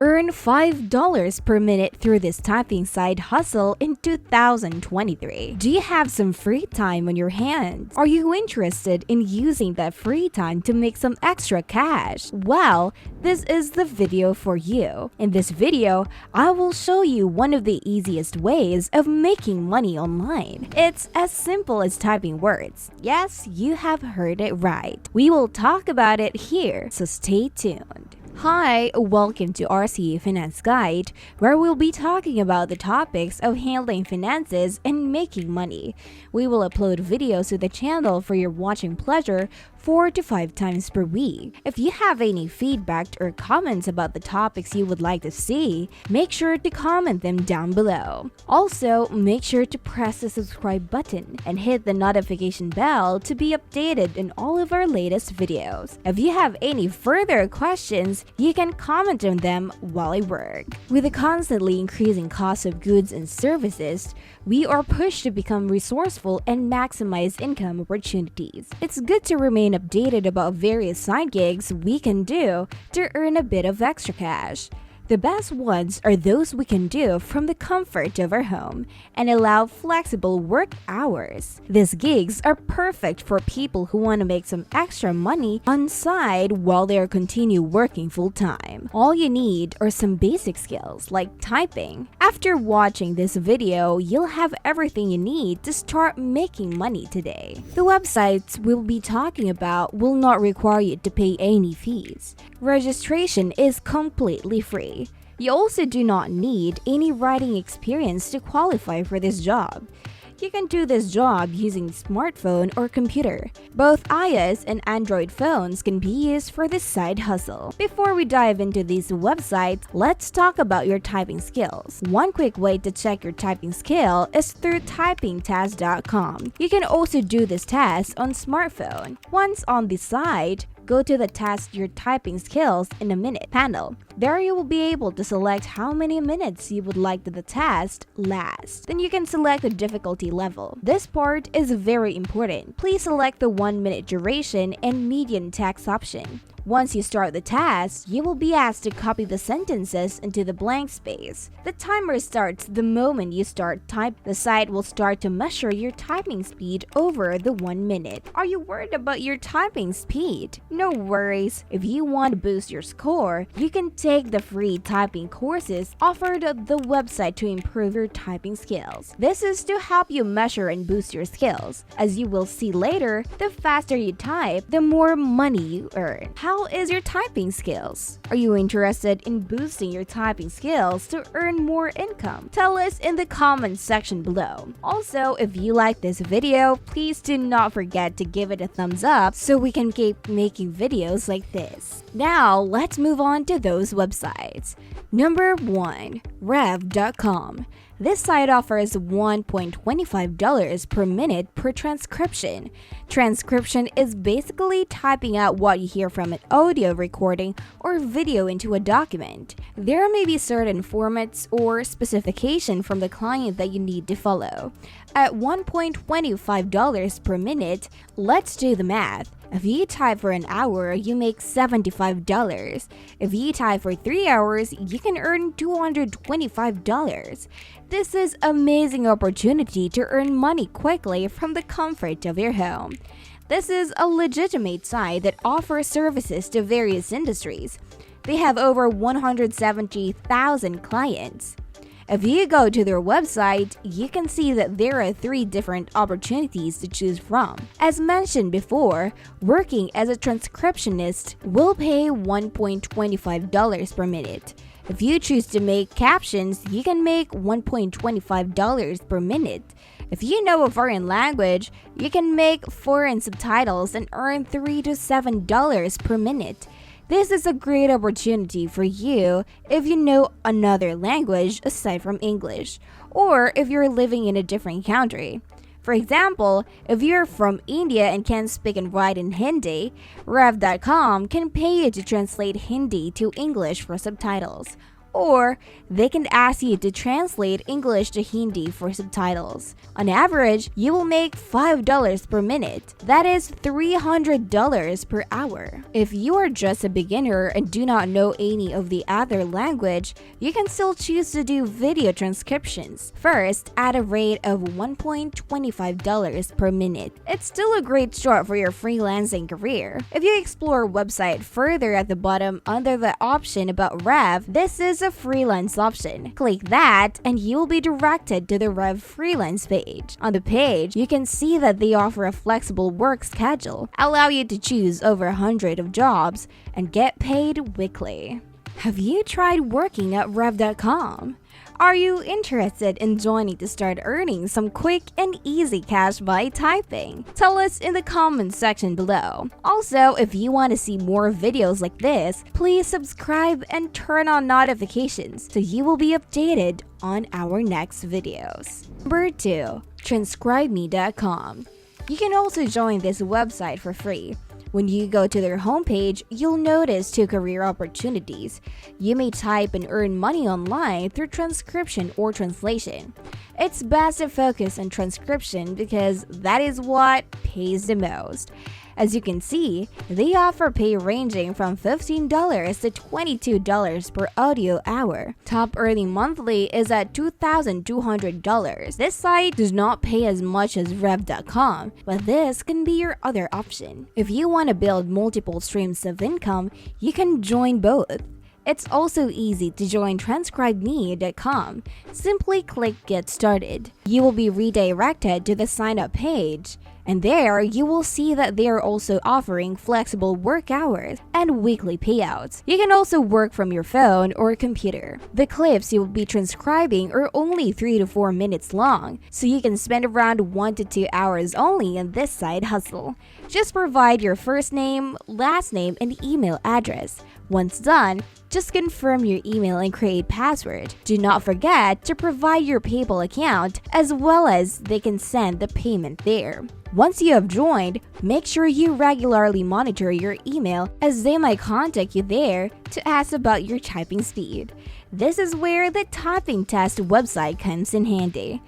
Earn $5 per minute through this typing side hustle in 2023. Do you have some free time on your hands? Are you interested in using that free time to make some extra cash? Well, this is the video for you. In this video, I will show you one of the easiest ways of making money online. It's as simple as typing words. Yes, you have heard it right. We will talk about it here, so stay tuned. Hi, welcome to RCe Finance Guide, where we'll be talking about the topics of handling finances and making money. We will upload videos to the channel for your watching pleasure 4 to 5 times per week. If you have any feedback or comments about the topics you would like to see, make sure to comment them down below. Also, make sure to press the subscribe button and hit the notification bell to be updated on all of our latest videos. If you have any further questions, you can comment on them while I work. With the constantly increasing cost of goods and services, we are pushed to become resourceful and maximize income opportunities. It's good to remain updated about various side gigs we can do to earn a bit of extra cash. The best ones are those we can do from the comfort of our home and allow flexible work hours. These gigs are perfect for people who want to make some extra money on side while they continue working full-time. All you need are some basic skills like typing. After watching this video, you'll have everything you need to start making money today. The websites we'll be talking about will not require you to pay any fees. Registration is completely free. You also do not need any writing experience to qualify for this job. You can do this job using smartphone or computer. Both iOS and Android phones can be used for this side hustle. Before we dive into these websites, let's talk about your typing skills. One quick way to check your typing skill is through typingtest.com. You can also do this test on smartphone. Once on the site, go to the Test Your Typing Skills in a Minute panel. There you will be able to select how many minutes you would like the test last. Then you can select the difficulty level. This part is very important. Please select the 1-minute duration and median text option. Once you start the test, you will be asked to copy the sentences into the blank space. The timer starts the moment you start type. The site will start to measure your typing speed over the 1 minute. Are you worried about your typing speed? No worries. If you want to boost your score, you can take the free typing courses offered at the website to improve your typing skills. This is to help you measure and boost your skills. As you will see later, the faster you type, the more money you earn. How is your typing skills? Are you interested in boosting your typing skills to earn more income? Tell us in the comments section below. Also, if you like this video, please do not forget to give it a thumbs up so we can keep making videos like this. Now, let's move on to those websites. Number 1. Rev.com. This site offers $1.25 per minute per transcription. Transcription is basically typing out what you hear from an audio recording or video into a document. There may be certain formats or specification from the client that you need to follow. At $1.25 per minute, let's do the math. If you type for an hour, you make $75. If you type for 3 hours, you can earn $225. This is an amazing opportunity to earn money quickly from the comfort of your home. This is a legitimate site that offers services to various industries. They have over 170,000 clients. If you go to their website, you can see that there are 3 different opportunities to choose from. As mentioned before, working as a transcriptionist will pay $1.25 per minute. If you choose to make captions, you can make $1.25 per minute. If you know a foreign language, you can make foreign subtitles and earn $3 to $7 per minute. This is a great opportunity for you if you know another language aside from English, or if you're living in a different country. For example, if you're from India and can speak and write in Hindi, Rev.com can pay you to translate Hindi to English for subtitles. or they can ask you to translate English to Hindi for subtitles. On average, you will make $5 per minute. That is $300 per hour. If you are just a beginner and do not know any of the other language, you can still choose to do video transcriptions. First, at a rate of $1.25 per minute. It's still a great start for your freelancing career. If you explore website further at the bottom under the option about Rev, this is a freelance option. Click that and you will be directed to the Rev freelance page. On the page, you can see that they offer a flexible work schedule, allow you to choose over 100 of jobs, and get paid weekly. Have you tried working at Rev.com? Are you interested in joining to start earning some quick and easy cash by typing? Tell us in the comments section below. Also, if you want to see more videos like this, please subscribe and turn on notifications so you will be updated on our next videos. Number 2. TranscribeMe.com. You can also join this website for free. When you go to their homepage, you'll notice 2 career opportunities. You may type and earn money online through transcription or translation. It's best to focus on transcription because that is what pays the most. As you can see, they offer pay ranging from $15 to $22 per audio hour. Top earning monthly is at $2,200. This site does not pay as much as Rev.com, but this can be your other option. If you want to build multiple streams of income, you can join both. It's also easy to join TranscribeMe.com. Simply click Get Started. You will be redirected to the sign up page. And there, you will see that they are also offering flexible work hours and weekly payouts. You can also work from your phone or computer. The clips you will be transcribing are only 3 to 4 minutes long, so you can spend around 1 to 2 hours only on this side hustle. Just provide your first name, last name, and email address. Once done, just confirm your email and create password. Do not forget to provide your PayPal account as well as they can send the payment there. Once you have joined, make sure you regularly monitor your email as they might contact you there to ask about your typing speed. This is where the typing test website comes in handy.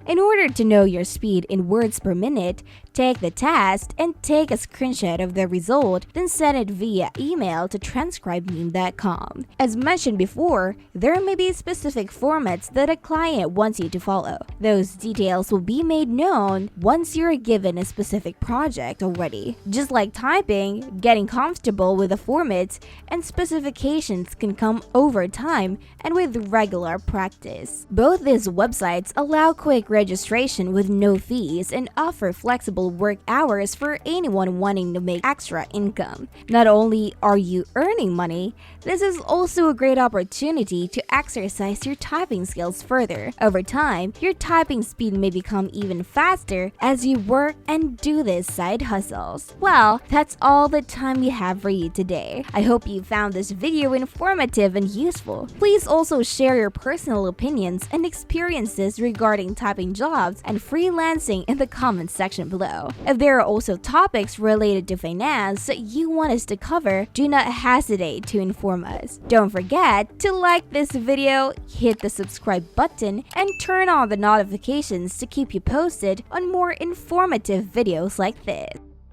In order to know your speed in words per minute, take the test and take a screenshot of the result, then send it via email to transcribememe.com. As mentioned before, there may be specific formats that a client wants you to follow. Those details will be made known once you're given a specific project already. Just like typing, getting comfortable with the formats and specifications can come over time and with regular practice. Both these websites allow quick registration with no fees and offer flexible work hours for anyone wanting to make extra income. Not only are you earning money, this is also a great opportunity to exercise your typing skills further. Over time, your typing speed may become even faster as you work and do these side hustles. Well, that's all the time we have for you today. I hope you found this video informative and useful. Please also share your personal opinions and experiences regarding typing jobs and freelancing in the comments section below. If there are also topics related to finance that you want us to cover, do not hesitate to inform us. Don't forget to like this video, hit the subscribe button, and turn on the notifications to keep you posted on more informative videos like this.